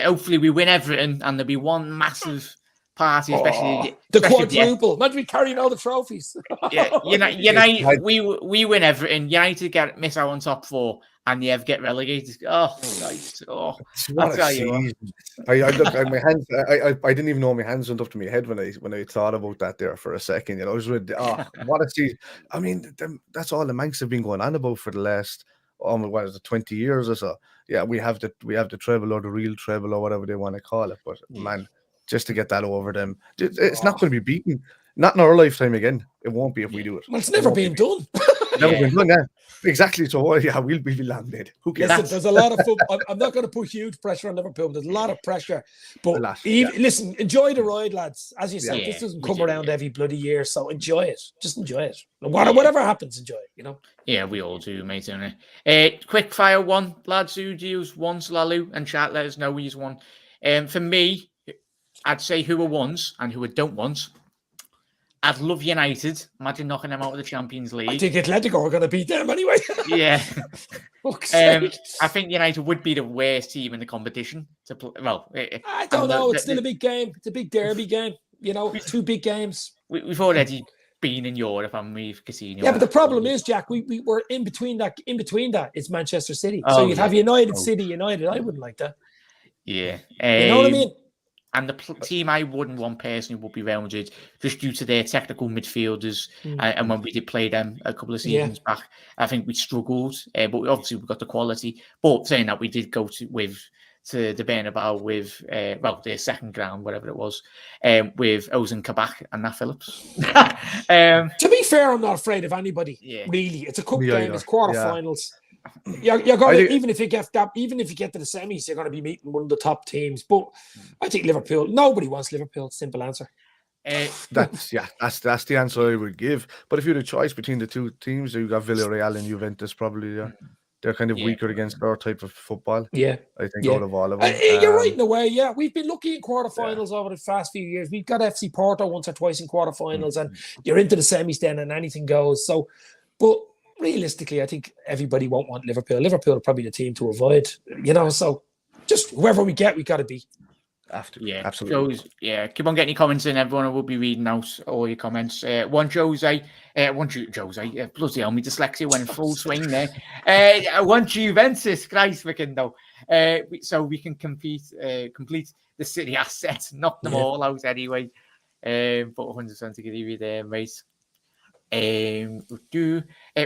Hopefully we win everything, and there'll be one massive party, especially the quadruple. Imagine we carrying all the trophies. United, we win everything. United miss out on top 4, and you get relegated. Oh, nice. Oh, what a season. I looked at my hands. I didn't even know my hands went up to my head when I thought about that there for a second. You know, I was really, what a season. I mean, that's all the Manx have been going on about for the last 20 years or so. Yeah, we have the treble, or the real treble, or whatever they want to call it. But man, just to get that over them, it's not going to be beaten. Not in our lifetime again. It won't be if we do it. Well, it's never been done. Never been done. Yeah, exactly. So we'll be landed. Who cares? Listen, there's a lot of football. I'm not going to put huge pressure on Liverpool. But there's a lot of pressure. But listen, enjoy the ride, lads. As you said, this doesn't come around every bloody year. So enjoy it. Just enjoy it. Whatever happens, enjoy it. You know. Yeah, we all do, mate. Don't we? Quick fire one, lads. Who do you use once, Lalu, and chat? Let us know who you one. For me, I'd say who are ones and who are don't ones. I'd love United. Imagine knocking them out of the Champions League. I think Atletico are going to beat them anyway. Yeah. I think United would be the worst team in the competition to play. Well, I don't know. It's still a big game. It's a big derby game. You know, 2 big games. We've already been in Europe and we've casino. Yeah, but the problem is, Jack, we were in between that. In between that, it's Manchester City. So you'd have United, City, United. I wouldn't like that. Yeah. You know what I mean? And the team I wouldn't want personally would be Real Madrid, just due to their technical midfielders. And when we did play them a couple of seasons back, I think we struggled. But obviously we got the quality. But saying that, we did go to the Bernabeu with, their second ground, whatever it was, with Ozan Kabak and Nat Phillips. To be fair, I'm not afraid of anybody. Really, it's a cup game. It's quarterfinals. You're going to, even if you get to the semis, you're going to be meeting one of the top teams. But I think Liverpool. Nobody wants Liverpool. Simple answer. That's the answer I would give. But if you had a choice between the two teams, you've got Villarreal and Juventus. Probably they're kind of weaker against our type of football. Yeah, I think out of all of them. You're right in a way. Yeah, we've been lucky in quarterfinals over the past few years. We've got FC Porto once or twice in quarterfinals, and you're into the semis then, and anything goes. So, but realistically, I think everybody won't want Liverpool. Liverpool are probably the team to avoid, so just whoever we get, we got to beat. Absolutely. Keep on getting your comments in, everyone. I will be reading out all your comments. Jose, bloody hell, my dyslexia went in full swing there. One Juventus, Christ, though. So we can complete the City assets, knock them all out anyway. But 100% to give you there, mate. We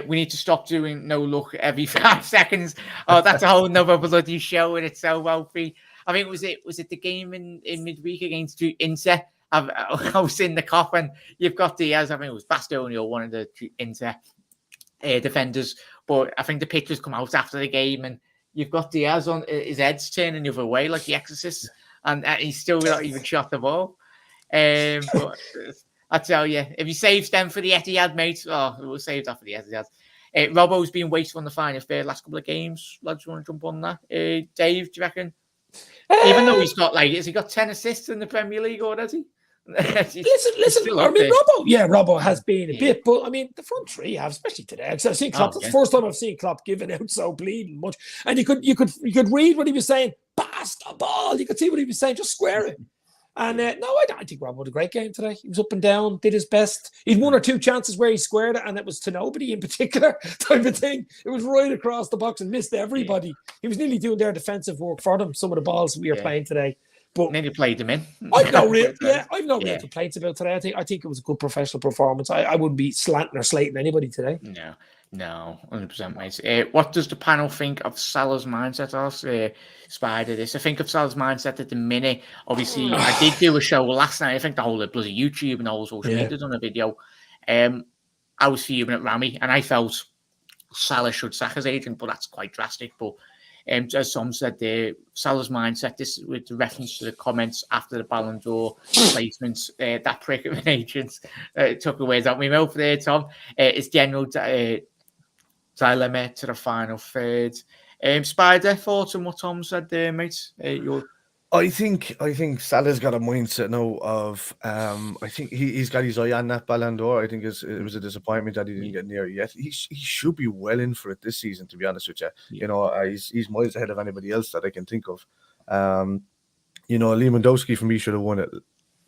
need to stop doing no look every 5 seconds. Oh, that's a whole nother bloody show in itself, Alfie. I think was it the game in midweek against Inter? I was in the coffin. You've got Diaz. I think it was Bastoni or one of the Inter defenders. But I think the pictures come out after the game, and you've got Diaz on his head's turning the other way like the Exorcist, and he's still not even shot the ball. But I tell you, if he saves them for the Etihad, mate, we'll save that for the Etihad. Robbo's been waiting on the final third last couple of games. Lads, you want to jump on that? Dave, do you reckon? Even though he's got has he got 10 assists in the Premier League already? listen. I mean, Robbo has been a bit, but I mean, the front three have, especially today. Because I've seen Klopp. That's the first time I've seen Klopp giving out so bleeding much. And you could read what he was saying. Pass the ball. You could see what he was saying. Just square it. And I think Robbo had a great game today. He was up and down, did his best. He had 1 or 2 chances where he squared it, and it was to nobody in particular type of thing. It was right across the box and missed everybody. He was nearly doing their defensive work for them, some of the balls we were playing today. But then you played them in. I've no real complaints about today. I think it was a good professional performance. I wouldn't be slanting or slating anybody today. No, 100%, mate. What does the panel think of Salah's mindset? I'll Spider this. I think of Salah's mindset at the minute. Obviously, I did do a show last night. I think the whole bloody YouTube and all social media done a video. I was fuming at Rami, and I felt Salah should sack his agent, but that's quite drastic. But as Tom said there, Salah's mindset, this with the reference to the comments after the Ballon d'Or placements, that prick of an agent took the words out of my mouth there, Tom. It's general dilemma to the final third. Spider, thoughts on what Tom said there, mate? I think Salah's got a mindset now of I think he's got his eye on that Ballon d'Or. I think it was a disappointment that he didn't get near it yet. He should be well in for it this season, to be honest with you. He's miles ahead of anybody else that I can think of. Lewandowski for me should have won it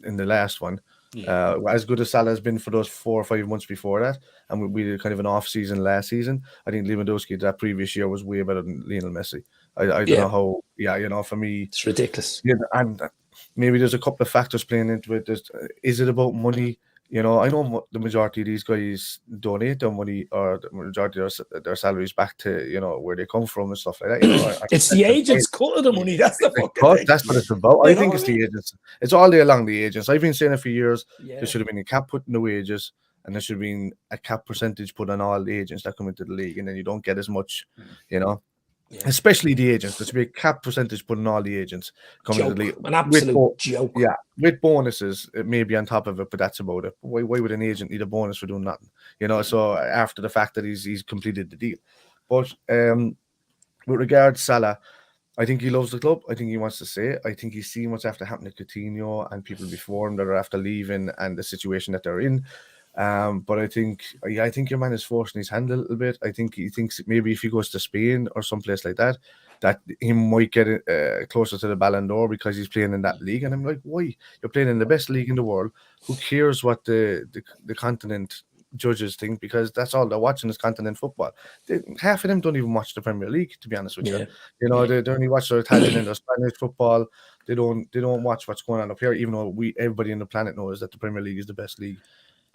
in the last one. As good as Salah has been for those 4 or 5 months before that, and we did kind of an off season last season, I think Lewandowski that previous year was way better than Lionel Messi. I don't know how. For me, it's ridiculous. And maybe there's a couple of factors playing into it. Is it about money? I know the majority of these guys donate their money or the majority of their salaries back to where they come from and stuff like that. It's the agents cutting the money. That's the fucking thing. That's what it's about. I think it's the agents. It's all day along the agents. I've been saying it for years. There should have been a cap put in the wages, and there should have been a cap percentage put on all the agents that come into the league, and then you don't get as much. Especially the agents. There should be a cap percentage put on all the agents coming to the league. An absolute joke. Yeah, with bonuses, it may be on top of it, but that's about it. Why would an agent need a bonus for doing nothing? So after the fact that he's completed the deal. But with regard to Salah, I think he loves the club. I think he wants to stay. I think he's seen what's after happening to Coutinho and people before him that are after leaving and the situation that they're in. But I think your man is forcing his hand a little bit. I think he thinks maybe if he goes to Spain or someplace like that he might get closer to the Ballon d'Or because he's playing in that league. And I'm like, why? You're playing in the best league in the world. Who cares what the continent judges think, because that's all they're watching is continent football. Half of them don't even watch the Premier League, to be honest with you. You know, they only watch their Italian and their Spanish football. They don't watch what's going on up here, even though everybody on the planet knows that the Premier League is the best league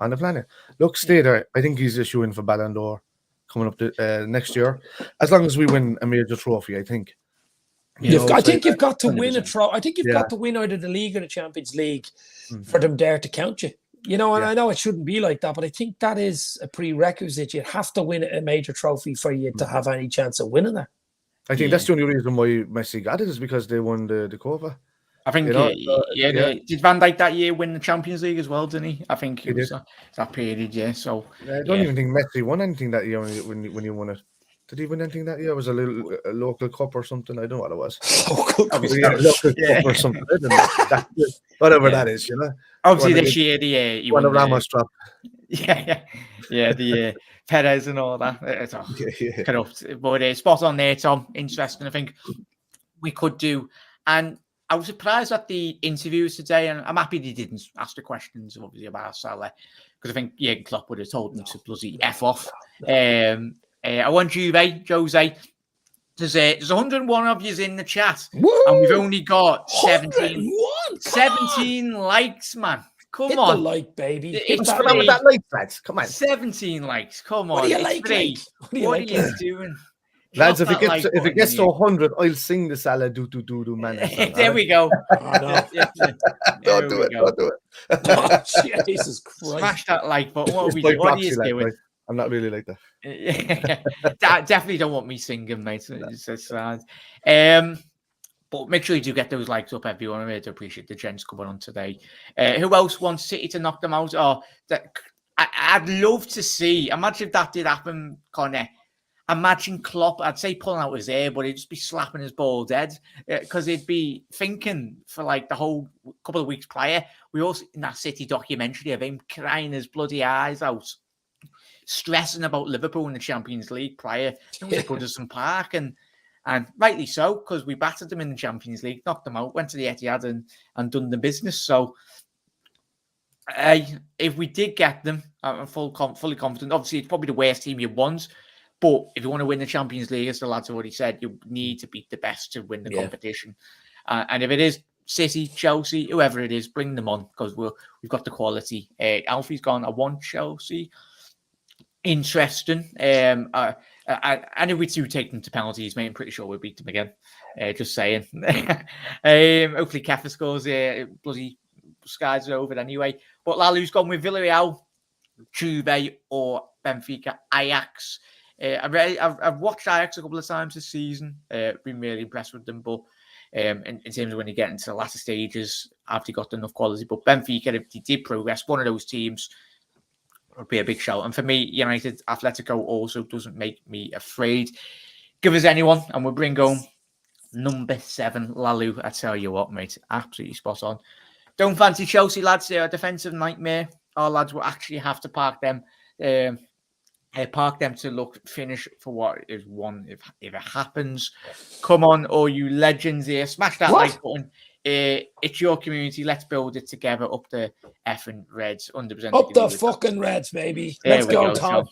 on the planet. Look, stay there. I think he's a shoo-in for Ballon d'Or coming up next year, as long as we win a major trophy, I think. I think you've got to win a trophy. I think you've got to win either the league or the Champions League for them there to count you. You know, and I know it shouldn't be like that, but I think that is a prerequisite. You have to win a major trophy for you to have any chance of winning it. I think that's the only reason why Messi got it, is because they won the Copa. I think, did Van Dijk that year win the Champions League as well, didn't he? I think it was that period, so. I don't even think Messi won anything that year when you won it. Did he win anything that year? It was a local cup or something. I don't know what it was. Local cup or something. Whatever that is, you know. Obviously, this year, he won a Ramos drop. The Perez and all that. It's corrupt. But spot on there, Tom. Interesting. I think we could do. And I was surprised at the interviews today, and I'm happy they didn't ask the questions, obviously, about Salah, because I think Jurgen Klopp would have told them to bloody F off. I want you, Jose. There's 101 of you in the chat. Woo! And we've only got 17 likes, man. Come on. The like, baby. What's going on with that like, lads? Come on. 17 likes. Come on. What do you like? What are you doing? Lads, if it gets to 100, I'll sing the Salah do man. There we go. Don't do it. Oh, Jesus Christ. Smash that like button. What are you doing? Right? I'm not really like that. Definitely don't want me singing, mate. It's sad. But make sure you do get those likes up, everyone. I really appreciate the gents coming on today. Who else wants City to knock them out? I'd love to see. Imagine if that did happen, Connor. Imagine Klopp, I'd say pulling out his hair, but he'd just be slapping his bald head, because he'd be thinking for like the whole couple of weeks prior. We also, in that City documentary of him crying his bloody eyes out, stressing about Liverpool in the Champions League prior. It was at Goodison Park, and rightly so, because we battered them in the Champions League, knocked them out, went to the Etihad and done the business. So if we did get them, I'm fully confident. Obviously, it's probably the worst team you want. But if you want to win the Champions League, as the lads have already said, you need to beat the best to win the competition. And if it is City, Chelsea, whoever it is, bring them on, because we've got the quality. Alfie's gone, I want Chelsea. Interesting. And if we do take them to penalties, mate, I'm pretty sure we'll beat them again. Just saying. Hopefully Kefir scores. Bloody skies are over anyway. But Lalu's gone with Villarreal, Juve, or Benfica, Ajax. I've watched Ajax a couple of times this season. Been really impressed with them, but in terms of when you get into the latter stages, after you got enough quality. But Benfica, if they did progress, one of those teams would be a big shout. And for me, United, Atletico also doesn't make me afraid. Give us anyone, and we'll bring home number 7, Lalu. I tell you what, mate, absolutely spot on. Don't fancy Chelsea, lads. They're a defensive nightmare. Our lads will actually have to park them to finish for what is one if it happens. Come on, all you legends here. Smash that like button. It's your community. Let's build it together. Up the effing Reds. 100%. Up the fucking Reds, baby. Let's go, Tom.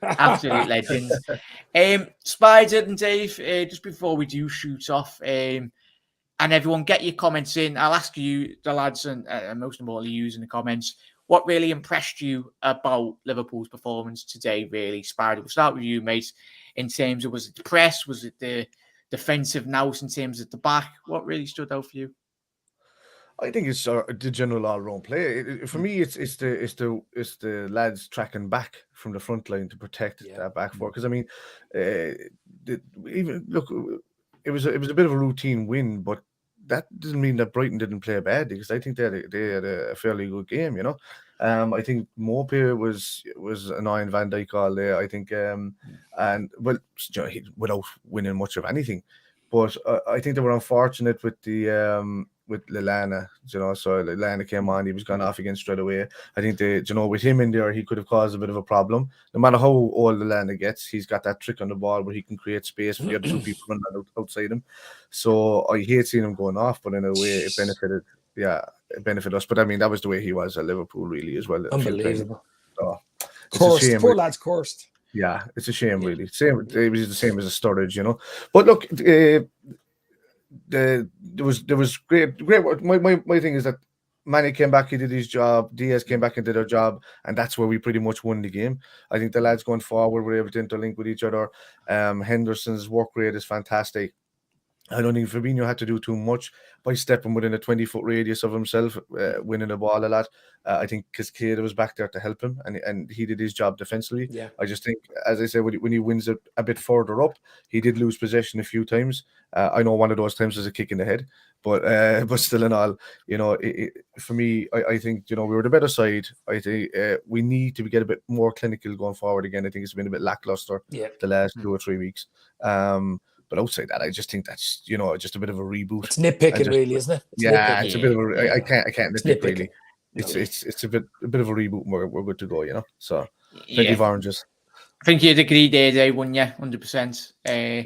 Absolute legends. Spider and Dave, just before we do shoot off, and everyone get your comments in. I'll ask you, the lads, and most importantly, you in the comments, what really impressed you about Liverpool's performance today, really? Spider, we'll start with you, mate. In terms of, was it the press? Was it the defensive nous in terms of the back? What really stood out for you? I think it's the general all-round play. For me, it's the lads tracking back from the front line to protect that back four. Because I mean, even look, it was a bit of a routine win, but that doesn't mean that Brighton didn't play badly, because I think they had a fairly good game, you know. I think Mope was annoying Van Dijk all day, I think, without winning much of anything. But I think they were unfortunate with the with Lallana, you know. So Lallana came on, he was gone off again straight away. I think with him in there, he could have caused a bit of a problem. No matter how old Lallana gets, he's got that trick on the ball where he can create space for the other two people running outside him. So I hate seeing him going off, but in a way it benefited us. But I mean, that was the way he was at Liverpool, really, as well. Unbelievable. So Cursed. Poor lad's cursed. Yeah, it's a shame, really. Same, it was the same as a Sturridge, you know. But look, there was great work. My thing is that Manny came back, he did his job. Diaz came back and did their job, and that's where we pretty much won the game. I think the lads going forward were able to interlink with each other. Henderson's work rate is fantastic. I don't think Fabinho had to do too much by stepping within a 20-foot radius of himself, winning the ball a lot. I think Cascada was back there to help him, and he did his job defensively. Yeah. I just think, as I said, when he wins a bit further up, he did lose possession a few times. I know one of those times was a kick in the head, but still in all, you know, for me, I think, you know, we were the better side. I think we need to get a bit more clinical going forward again. I think it's been a bit lackluster the last 2 or 3 weeks. But outside that, I just think that's, you know, just a bit of a reboot. It's nitpicking, really, isn't it? It's a bit of a. I can't nitpick, really. It's a bit of a reboot. And we're good to go, you know. So plenty of oranges. I think you'd agree there, wouldn't you? 100%.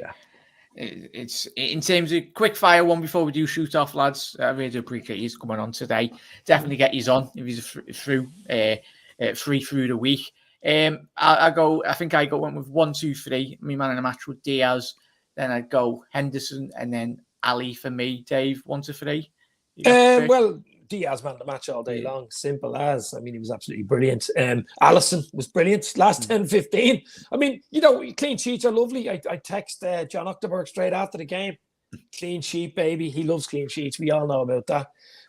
It's in terms of quick fire one before we do shoot off, lads. I really do appreciate you coming on today. Definitely get you on if he's free through the week. I think I went with 1, 2, 3. Me man in the match with Diaz. Then I'd go Henderson and then Ali for me. Dave, 1 to 3. Well, Diaz man the match all day long. Simple as. I mean, he was absolutely brilliant. Allison was brilliant. Last 10-15. I mean, you know, clean sheets are lovely. I text John Octoberg straight after the game. Clean sheet, baby. He loves clean sheets. We all know about that.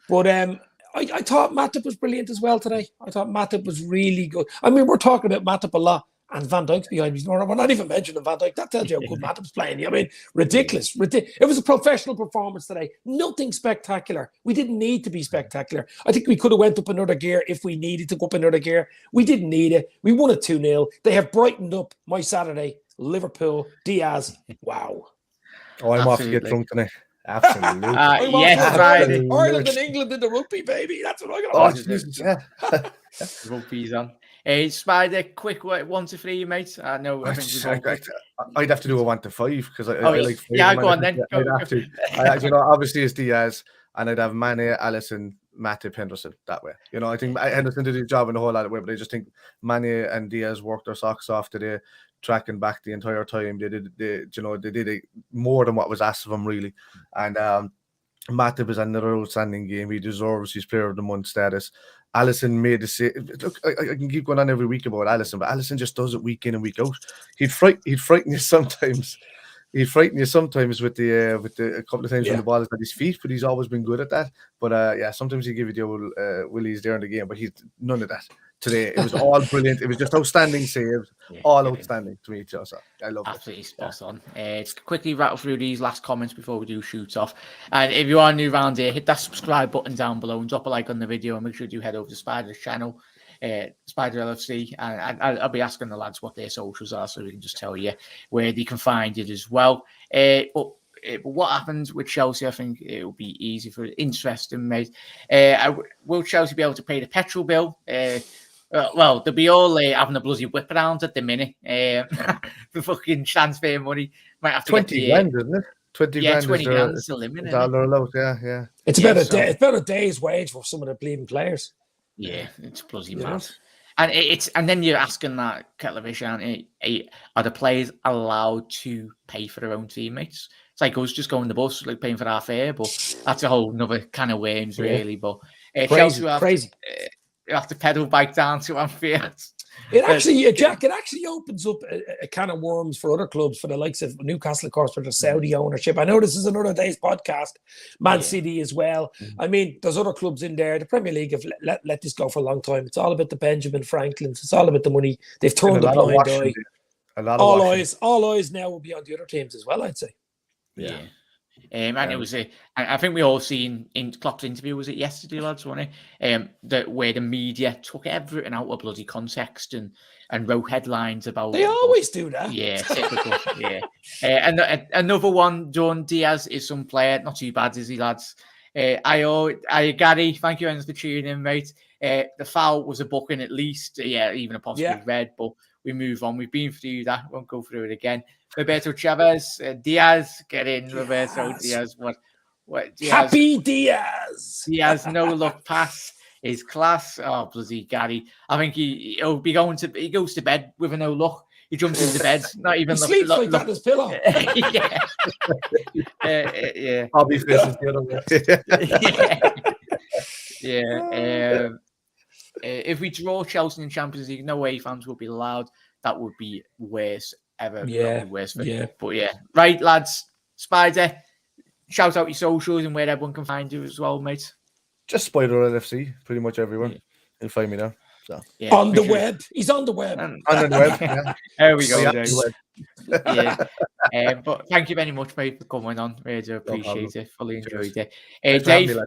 But I thought Matip was brilliant as well today. I thought Matip was really good. I mean, we're talking about Matip a lot. And Van Dijk's behind me. We're not even mentioning Van Dijk. That tells you how good Matip's playing. I mean, ridiculous. It was a professional performance today. Nothing spectacular. We didn't need to be spectacular. I think we could have went up another gear if we needed to go up another gear. We didn't need it. We won it 2-0. They have brightened up my Saturday. Liverpool, Diaz. Wow. Oh, I'm off to get drunk tonight. Absolutely. Yes, Friday. Ireland and England in the rugby, baby. That's what I'm going to watch. Jesus, yeah. Rugby's on. Spider, quick 1 to 3, mate. No, I think I'd have to do a 1 to 5 because I like. Go on then. I'd have to. You know, obviously it's Diaz, and I'd have Mane, Allison, Matip, Henderson that way. You know, I think Henderson did his job in a whole lot of way, but I just think Mane and Diaz worked their socks off today, tracking back the entire time. They did more than what was asked of them, really, and Matip is another outstanding game. He deserves his Player of the Month status. Allison made the save. Look, I can keep going on every week about Allison, but Allison just does it week in and week out. He'd frighten you sometimes. He'd frighten you sometimes with the a couple of times when the ball is at his feet, but he's always been good at that. But sometimes he give you the old willies there in the game, but he's none of that today. It was all brilliant. It was just outstanding saves, all outstanding to me. So I love it. Absolutely spot on. Just quickly rattle through these last comments before we do shoot off. And if you are new around here, hit that subscribe button down below and drop a like on the video, and make sure you head over to Spider's channel, Spider LFC, and I'll be asking the lads what their socials are, so we can just tell you where they can find it as well. But what happens with Chelsea, I think it will be easy for interesting, mate. Will Chelsea be able to pay the petrol bill? Well, they'll be all having a bloody whip around at the minute for fucking transfer money. Might have to 20 grand, isn't it? 20 grand. 20 grand is the limit. Yeah. It's about a day's wage for some of the bleeding players. Yeah, it's bloody mad. And then you're asking that kettle of fish, aren't you? Are the players allowed to pay for their own teammates? It's like us just going the bus, like paying for our fare, but that's a whole nother can of worms, really. But crazy. You have to pedal bike down to Anfield. It actually opens up a can of worms for other clubs, for the likes of Newcastle, of course, for the Saudi ownership. I know this is another day's podcast. Man City as well. I mean, there's other clubs in there. The Premier League have let this go for a long time. It's all about the Benjamin Franklins. It's all about the money. They've turned a blind eye. All eyes now will be on the other teams as well, I'd say. Yeah. And it was I think we all seen in Klopp's interview, was it yesterday, lads, wasn't it? Where the media took everything out of bloody context and wrote headlines about. They always do that. Yeah, typical. And another one, John Diaz is some player, not too bad, is he, lads? Gary, thank you very much for tuning in, mate. The foul was a booking at least, even a possibly red, but we move on. We've been through that. Won't go through it again. Roberto Chavez, Diaz, get in. Roberto Diaz, what? Diaz, Happy Diaz. Diaz, no look pass. is class. Oh, bloody Gary. I think he goes to bed with a no look. He jumps into bed, not even he sleeps like that in his pillow. Yeah. Bobby faces the other way. If we draw Chelsea in Champions League, no way fans will be allowed. That would be worst ever. Yeah. Worst But right, lads. Spider, shout out your socials and where everyone can find you as well, mate. Just Spider LFC, pretty much everywhere. You'll find me there. So on the web, he's on the web. On the web. Yeah. There we go. But thank you very much, mate, for coming on. Really do appreciate it. Fully enjoyed it. Dave,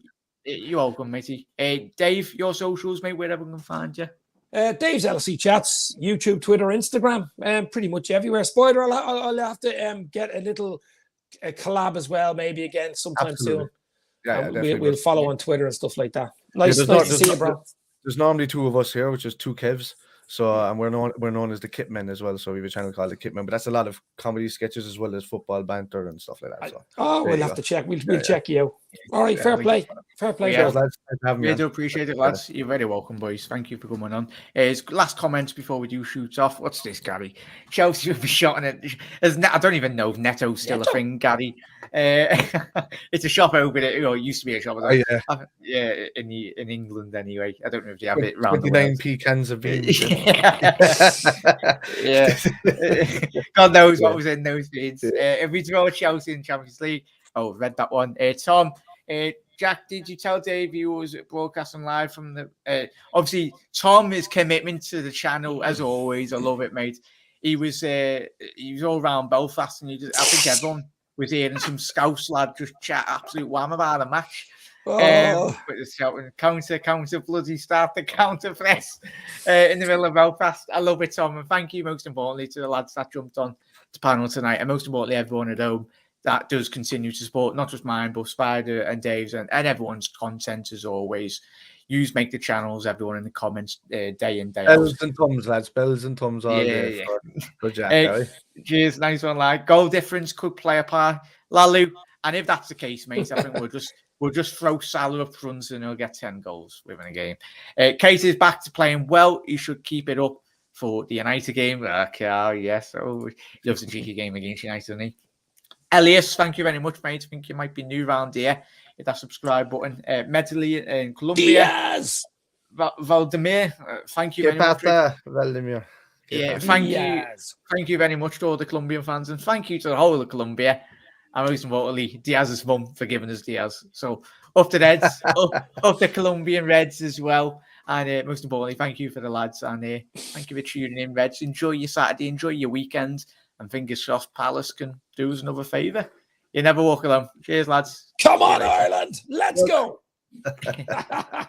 you're welcome, matey. Dave, your socials, mate, where everyone can find you. Dave's LFC Chats, YouTube, Twitter, Instagram, pretty much everywhere. Spider, I'll have to get a little collab as well, maybe again sometime soon. Yeah, we'll follow on Twitter and stuff like that. Nice to see you, bro. There's normally two of us here, which is two Kevs. So and we're known as the Kit Men as well. So we have a channel called the Kit Men, but that's a lot of comedy sketches as well as football banter and stuff like that. So we'll have to check. We'll check you out. All right, fair play. Cheers, lads. We do appreciate it, lads. You're very welcome, boys. Thank you for coming on. His last comments before we do shoot off. What's this, Gary? Chelsea will be shot in it. I don't even know if Neto's still a thing, Gary. It's a shop over there. It used to be a shop. In England anyway. I don't know if they have it around 29p cans of beans. God knows what was in those beans. If we draw Chelsea in Champions League, read that one. Tom, Jack, did you tell Dave you was broadcasting live from the? Obviously, Tom, his commitment to the channel as always. I love it, mate. He was all around Belfast, and I think everyone was hearing some Scouse lad just chat absolute wham about a match. Counter, bloody start the counter press in the middle of Belfast. I love it, Tom, and thank you most importantly to the lads that jumped on the panel tonight, and most importantly everyone at home that does continue to support not just mine but Spider and Dave's and everyone's content as always. Use make the channels, everyone in the comments day in day out. Bells and thumbs, lads. Bells and thumbs all day for Jack. Cheers, nice one, lad. Goal difference could play a part, Lalu, and if that's the case, mate, I think we'll just throw Salah up front and he'll get 10 goals within a game. Kate is back to playing well. He should keep it up for the United game. Yes. He loves a cheeky game against United, doesn't he? Elias, thank you very much, mate. I think you might be new around here. Hit that subscribe button. Medley in Colombia. Diaz! Valdemir, thank you very much. Valdemir. Thank you very much to all the Colombian fans, and thank you to the whole of Colombia. And most importantly, Diaz's mum for giving us Diaz. So up to Reds, up the Colombian Reds as well. And most importantly, thank you for the lads. And thank you for tuning in, Reds. Enjoy your Saturday, enjoy your weekend. And fingers crossed Palace can do us another favour. You never walk alone. Cheers, lads. Come on, Ireland. Let's go.